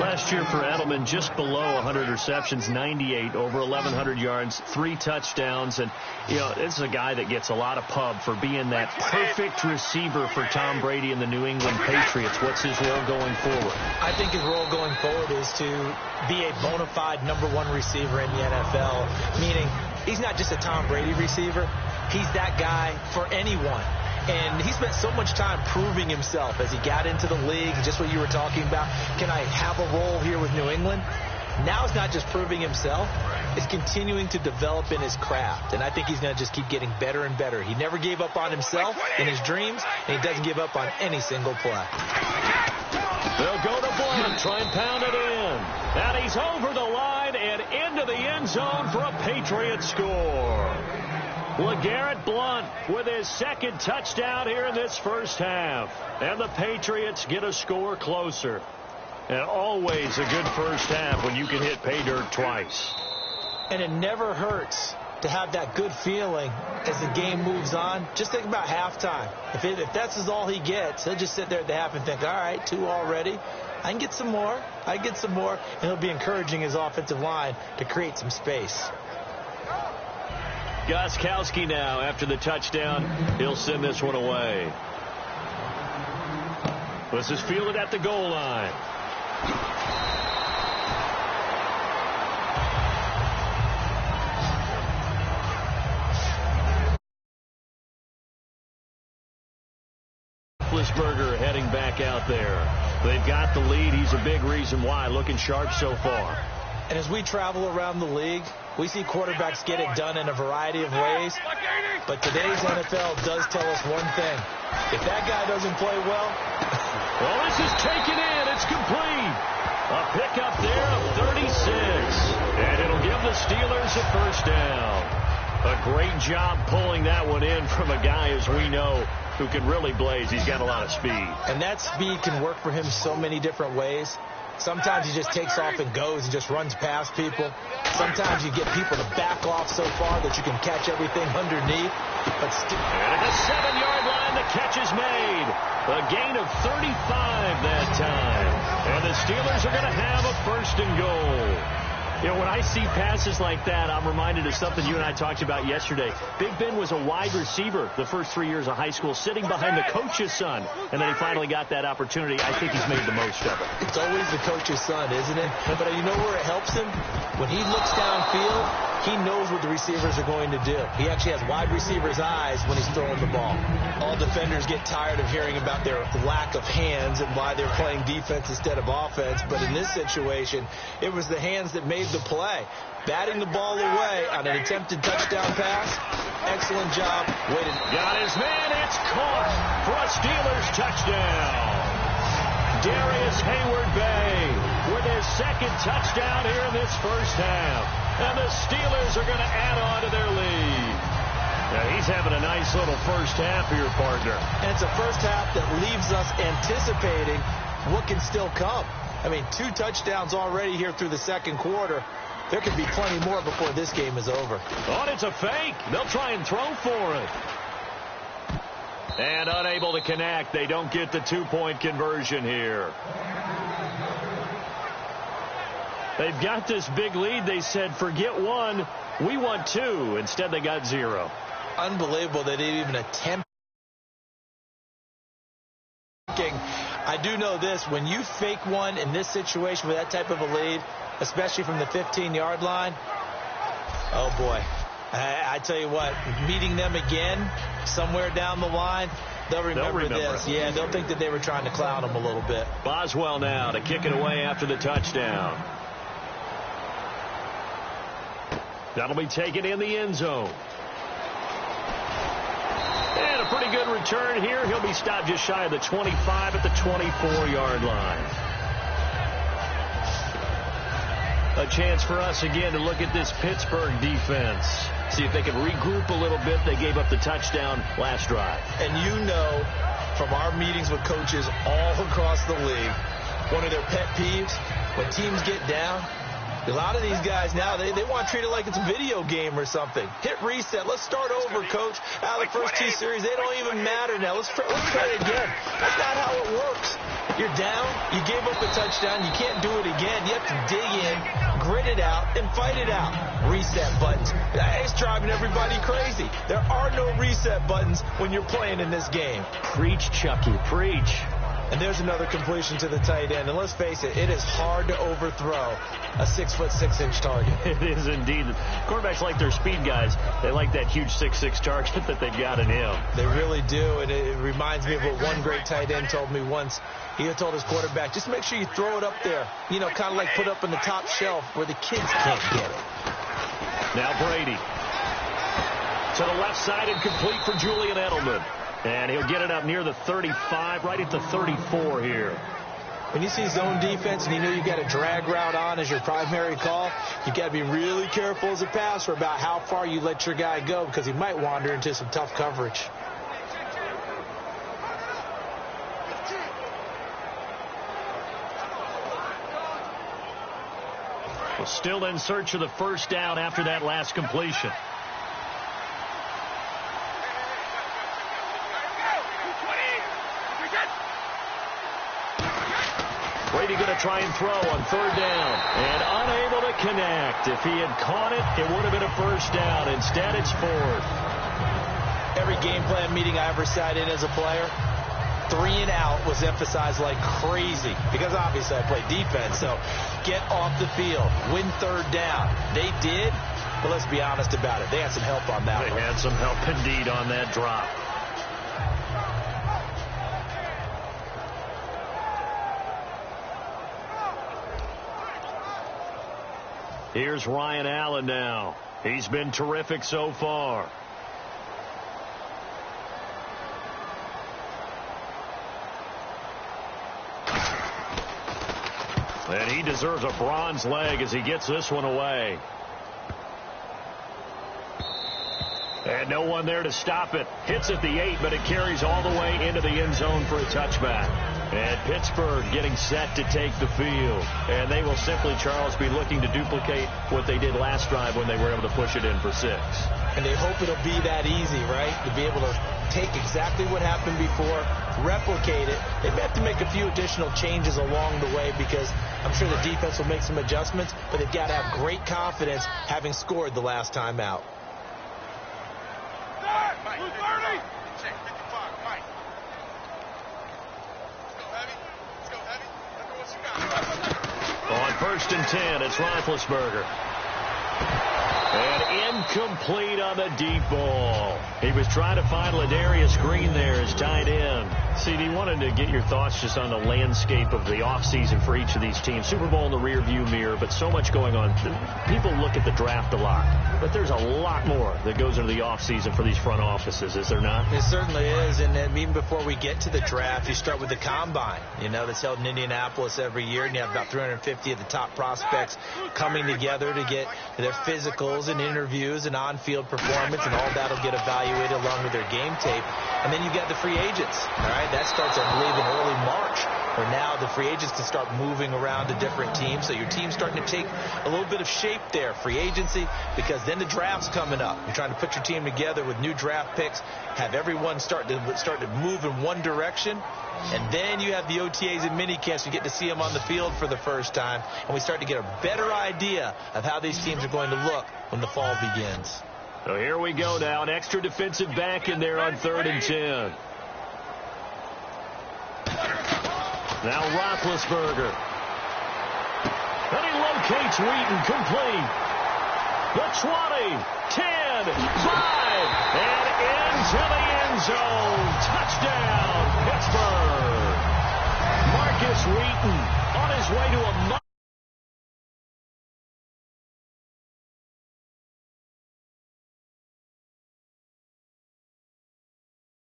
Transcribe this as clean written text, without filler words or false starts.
Last year for Edelman, just below 100 receptions, 98, over 1,100 yards, 3 touchdowns. And, you know, this is a guy that gets a lot of pub for being that perfect receiver for Tom Brady and the New England Patriots. What's his role going forward? I think his role going forward is to be a bona fide #1 receiver in the NFL, meaning he's not just a Tom Brady receiver. He's that guy for anyone. And he spent so much time proving himself as he got into the league, just what you were talking about. Can I have a role here with New England? Now it's not just proving himself. It's continuing to develop in his craft. And I think he's going to just keep getting better and better. He never gave up on himself in his dreams, and he doesn't give up on any single play. They'll go to Blunt, try and pound it in. And he's over the line and into the end zone for a Patriots score. LeGarrette Blunt with his second touchdown here in this first half. And the Patriots get a score closer. And always a good first half when you can hit pay dirt twice. And it never hurts to have that good feeling as the game moves on. Just think about halftime. If that's all he gets, he'll just sit there at the half and think, all right, 2 already. I can get some more. I can get some more. And he'll be encouraging his offensive line to create some space. Gostkowski now after the touchdown. He'll send this one away. This is fielded at the goal line. Roethlisberger heading back out there. They've got the lead. He's a big reason why. Looking sharp so far. And as we travel around the league, we see quarterbacks get it done in a variety of ways. But today's NFL does tell us one thing. If that guy doesn't play well... Well, this is taken in. It's complete. A pickup there of 36. And it'll give the Steelers a first down. A great job pulling that one in from a guy, as we know, who can really blaze. He's got a lot of speed. And that speed can work for him so many different ways. Sometimes he just takes off and goes and just runs past people. Sometimes you get people to back off so far that you can catch everything underneath. But and at the 7-yard line, the catch is made. A gain of 35 that time. And the Steelers are going to have a first and goal. You know, when I see passes like that, I'm reminded of something you and I talked about yesterday. Big Ben was a wide receiver the first 3 years of high school, sitting behind the coach's son. And then he finally got that opportunity. I think he's made the most of it. It's always the coach's son, isn't it? But you know where it helps him? When he looks downfield, he knows what the receivers are going to do. He actually has wide receivers' eyes when he's throwing the ball. All defenders get tired of hearing about their lack of hands and why they're playing defense instead of offense. But in this situation, it was the hands that made the play. Batting the ball away on an attempted touchdown pass. Excellent job. Got his man. It's caught for a Steelers touchdown. Darius Hayward-Bay with his second touchdown here in this first half. And the Steelers are going to add on to their lead. Now he's having a nice little first half here, partner. And it's a first half that leaves us anticipating what can still come. I mean, 2 touchdowns already here through the second quarter. There could be plenty more before this game is over. Oh, and it's a fake. They'll try and throw for it. And unable to connect. They don't get the 2-point conversion here. They've got this big lead. They said, forget 1. We want 2. Instead, they got 0. Unbelievable that they didn't even attempt. I do know this. When you fake one in this situation with that type of a lead, especially from the 15-yard line, oh, boy. I tell you what, meeting them again somewhere down the line, they'll remember this. Yeah, they'll think that they were trying to clown them a little bit. Boswell now to kick it away after the touchdown. That'll be taken in the end zone. And a pretty good return here. He'll be stopped just shy of the 25 at the 24-yard line. A chance for us again to look at this Pittsburgh defense. See if they can regroup a little bit. They gave up the touchdown last drive. And you know from our meetings with coaches all across the league, one of their pet peeves, when teams get down, A lot of these guys now, they want to treat it like it's a video game or something. Hit reset. Let's start over, coach. Out of the first 2 series, they don't even matter now. Let's try it again. That's not how it works. You're down. You gave up a touchdown. You can't do it again. You have to dig in, grit it out, and fight it out. Reset buttons. It's driving everybody crazy. There are no reset buttons when you're playing in this game. Preach, Chucky, preach. And there's another completion to the tight end. And let's face it, it is hard to overthrow a 6'6" target. It is indeed. Quarterbacks like their speed guys. They like that huge 6'6" target that they've got in him. They really do. And it reminds me of what one great tight end told me once. He had told his quarterback, just make sure you throw it up there. You know, kind of like put up on the top shelf where the kids can't get it. Now Brady. To the left side and complete for Julian Edelman. And he'll get it up near the 35, right at the 34 here. When you see zone defense and you know you've got a drag route on as your primary call, you've got to be really careful as a passer about how far you let your guy go because he might wander into some tough coverage. Well, still in search of the first down after that last completion. Brady going to try and throw on third down and unable to connect. If he had caught it, it would have been a first down. Instead, it's fourth. Every game plan meeting I ever sat in as a player, 3 and out was emphasized like crazy because obviously I played defense. So get off the field, win third down. They did. But let's be honest about it. They had some help on that one. They had some help indeed on that drop. Here's Ryan Allen now. He's been terrific so far. And he deserves a bronze leg as he gets this one away. And no one there to stop it. Hits at the 8, but it carries all the way into the end zone for a touchback. And Pittsburgh getting set to take the field. And they will simply, Charles, be looking to duplicate what they did last drive when they were able to push it in for 6. And they hope it'll be that easy, right? To be able to take exactly what happened before, replicate it. They may have to make a few additional changes along the way because I'm sure the defense will make some adjustments, but they've got to have great confidence having scored the last time out. On 1st and 10, it's Roethlisberger. And incomplete on the deep ball. He was trying to find Ladarius Green there as tight end. CD, wanted to get your thoughts just on the landscape of the offseason for each of these teams. Super Bowl in the rearview mirror, but so much going on. People look at the draft a lot, but there's a lot more that goes into the offseason for these front offices, is there not? It certainly is, and then even before we get to the draft, you start with the combine, you know, that's held in Indianapolis every year, and you have about 350 of the top prospects coming together to get their physicals and interviews and on-field performance, and all that will get evaluated along with their game tape. And then you've got the free agents, all right? That starts, I believe, in early March, where now the free agents can start moving around to different teams. So your team's starting to take a little bit of shape there, free agency, because then the draft's coming up. You're trying to put your team together with new draft picks, have everyone start to move in one direction, and then you have the OTAs and minicamps. You get to see them on the field for the first time, and we start to get a better idea of how these teams are going to look when the fall begins. So here we go now, an extra defensive back in there on 3rd and 10. Now Roethlisberger. And he locates Wheaton, complete. The 20, 10, 5, and into the end zone. Touchdown, Pittsburgh. Marcus Wheaton on his way to a